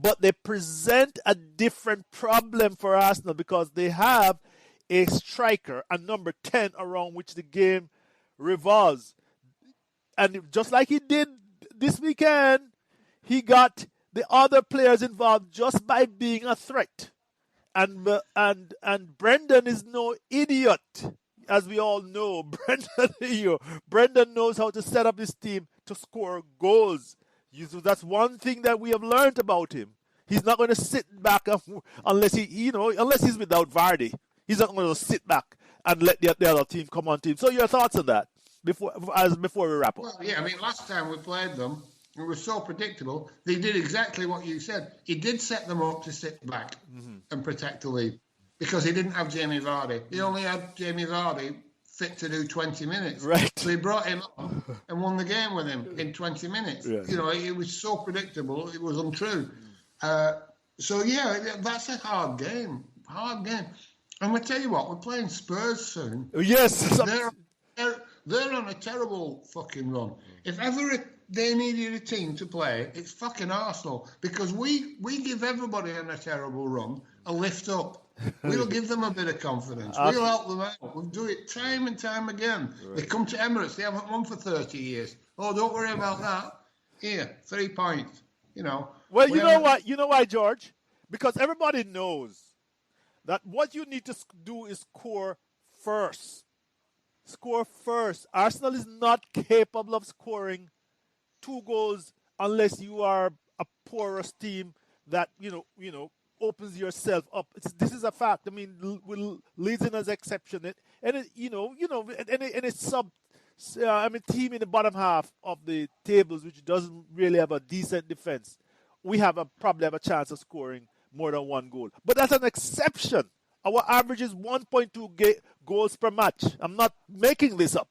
but they present a different problem for Arsenal because they have a striker, a number 10, around which the game revolves. And just like he did this weekend, he got the other players involved just by being a threat. And Brendan is no idiot, as we all know. Brendan knows how to set up his team to score goals. That's one thing that we have learned about him. He's not going to sit back unless he's without Vardy. He's not going to sit back and let the other team come on to him. So your thoughts on that before we wrap up? Well, yeah, I mean, last time we played them, it was so predictable. They did exactly what you said. He did set them up to sit back and protect the lead because he didn't have Jamie Vardy. He only had Jamie Vardy fit to do 20 minutes. Right. So he brought him on and won the game with him in 20 minutes. Yeah. You know, it was so predictable, it was untrue. So, yeah, that's a hard game. And I tell you what, we're playing Spurs soon. Yes. They're on a terrible fucking run. If ever they needed a team to play, it's fucking Arsenal. Because we give everybody on a terrible run a lift up. We'll give them a bit of confidence. We'll help them out. We'll do it time and time again. Right. They come to Emirates. They haven't won for 30 years. Oh, don't worry about that. Here, 3 points. You know. Well, you know what? You know why, George? Because everybody knows that what you need to do is score first. Score first. Arsenal is not capable of scoring 2 goals unless you are a porous team that opens yourself up. This is a fact. I mean, Leeds in as exception, and any team in the bottom half of the tables which doesn't really have a decent defense, we probably have a chance of scoring more than 1 goal. But that's an exception. Our average is 1.2 goals per match. I'm not making this up.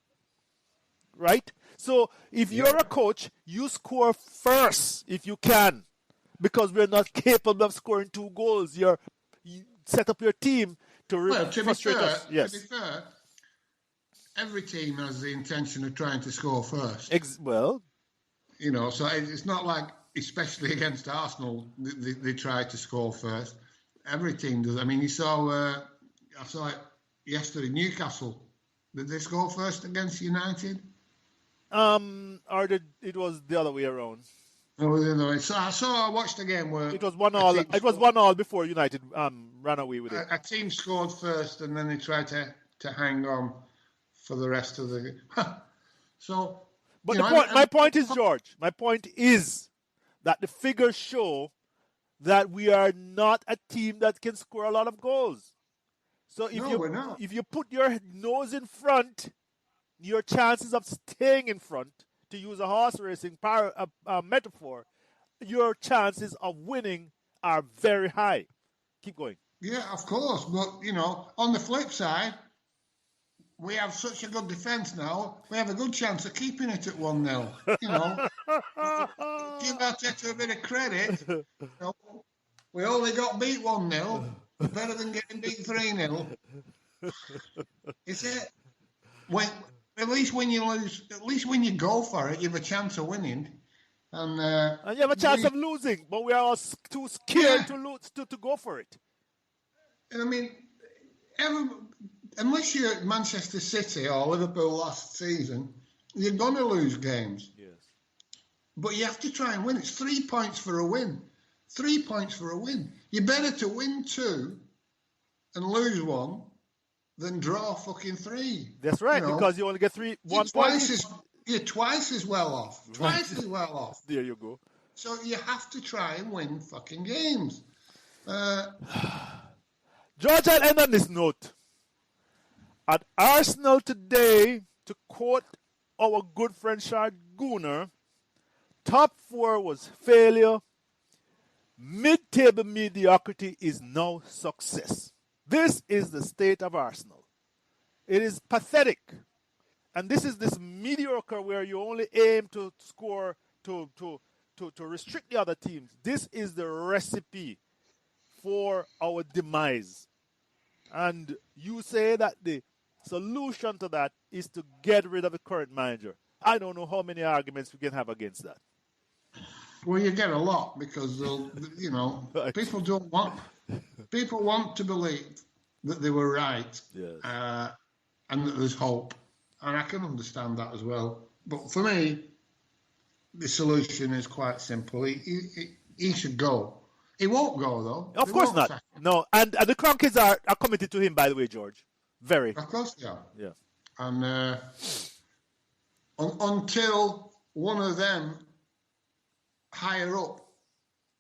Right? So if you're a coach, you score first if you can. Because we're not capable of scoring 2 goals. You set up your team to frustrate us. Yes. To be fair, every team has the intention of trying to score first. So it's not like, especially against Arsenal, they try to score first. Every team does. I mean, I saw it yesterday, Newcastle. Did they score first against United? Or it was the other way around. Oh, so I watched the game where it was 1-1. It was 1-1 before United ran away with it. A team scored first, and then they tried to hang on for the rest of the game. So, but my point is, George. My point is that the figures show that we are not a team that can score a lot of goals. So if you put your nose in front, your chances of staying in front, to use a horse racing metaphor, your chances of winning are very high. Keep going. Yeah, of course. But, on the flip side, we have such a good defence now, we have a good chance of keeping it at 1-0. Give Arteta a bit of credit. We only got beat 1-0. Better than getting beat 3-0. Is it? At least when you lose, at least when you go for it, you have a chance of winning. And you have a chance of losing, but we are all too scared to lose to go for it. And I mean, unless you're Manchester City or Liverpool last season, you're going to lose games. Yes. But you have to try and win. It's 3 points for a win. 3 points for a win. You're better to win 2 and lose 1 than draw fucking 3. That's right, because you only get 1 point. You're twice as well off. Twice as well off. There you go. So you have to try and win fucking games. George, I'll end on this note. At Arsenal today, to quote our good friend Shard Gooner, top 4 was failure. Mid-table mediocrity is now success. This is the state of Arsenal. It is pathetic. And this is this mediocre where you only aim to score to restrict the other teams. This is the recipe for our demise. And you say that the solution to that is to get rid of the current manager. I don't know how many arguments we can have against that. Well, you get a lot because they'll, you know, Right. people want to believe that they were right, Yes. and that there's hope, and I can understand that as well. But for me, the solution is quite simple. He should go. He won't go though. Of They course won't not. sack him. No, and the Cronkies are committed to him, by the way, George. Very. Of course they are. Yeah. And until one of them higher up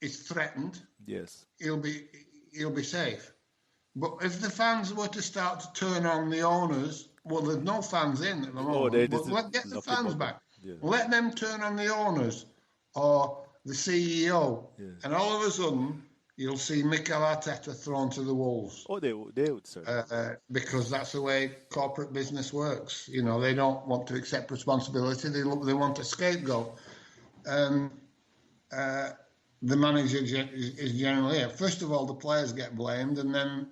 is threatened, Yes. he'll be safe. But if the fans were to start to turn on the owners, well, there's no fans in at the moment. But let's get the fans back. Yeah. Let them turn on the owners or the CEO, Yeah. and all of a sudden you'll see Mikel Arteta thrown to the wolves. Oh, they would, sir. Because that's the way corporate business works. You know, they don't want to accept responsibility. They want a scapegoat. The manager is generally here. First of all, the players get blamed, and then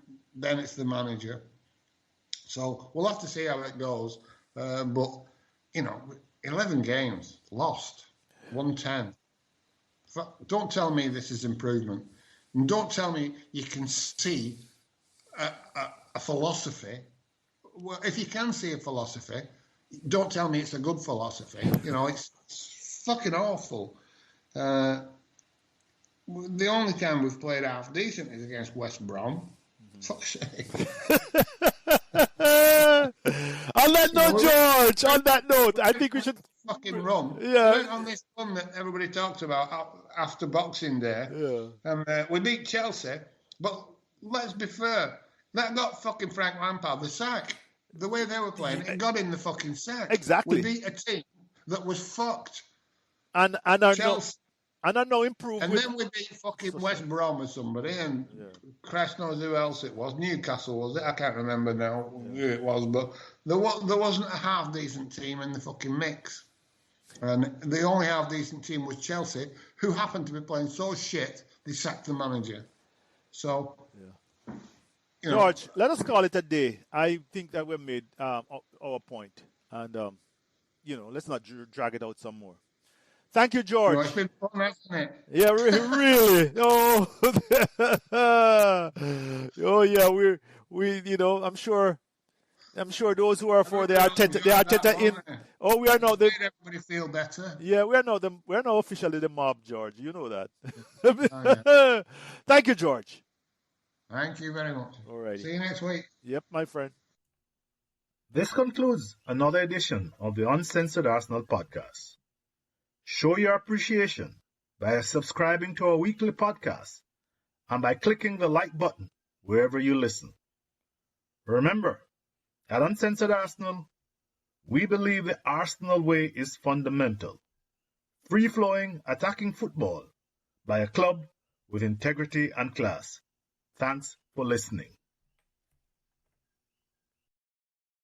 it's the manager. So we'll have to see how it goes. But, you know, 11 games, lost, 110. Don't tell me this is improvement. And don't tell me you can see a philosophy. Well, if you can see a philosophy, don't tell me it's a good philosophy. You know, it's fucking awful. The only time we've played half decent is against West Brom. Fuck's sake. On that note, George, on that note, I think we should fucking run. Yeah. On this run that everybody talks about after Boxing Day. Yeah. And we beat Chelsea, but let's be fair. That got fucking Frank Lampard the sack. The way they were playing, it got him the fucking sack. Exactly. We beat a team that was fucked. And are no improved. And then we beat fucking West Brom or somebody, and Christ knows who else it was. Newcastle, was it? I can't remember now who it was, but there wasn't a half-decent team in the fucking mix. And the only half-decent team was Chelsea, who happened to be playing so shit, they sacked the manager. So, you know, George, let us call it a day. I think that we've made our point. And, let's not drag it out some more. Thank you, George. it's been fun, hasn't it? Yeah, really. Oh, oh yeah. We. I'm sure those who are for the Arteta in. Oh, we are now the. Made everybody feel better. Yeah, we are now officially the mob, George. You know that. Yeah. Thank you, George. Thank you very much. All right. See you next week. Yep, my friend. This concludes another edition of the Uncensored Arsenal podcast. Show your appreciation by subscribing to our weekly podcast and by clicking the like button wherever you listen. Remember, at Uncensored Arsenal, we believe the Arsenal way is fundamental. Free-flowing, attacking football by a club with integrity and class. Thanks for listening.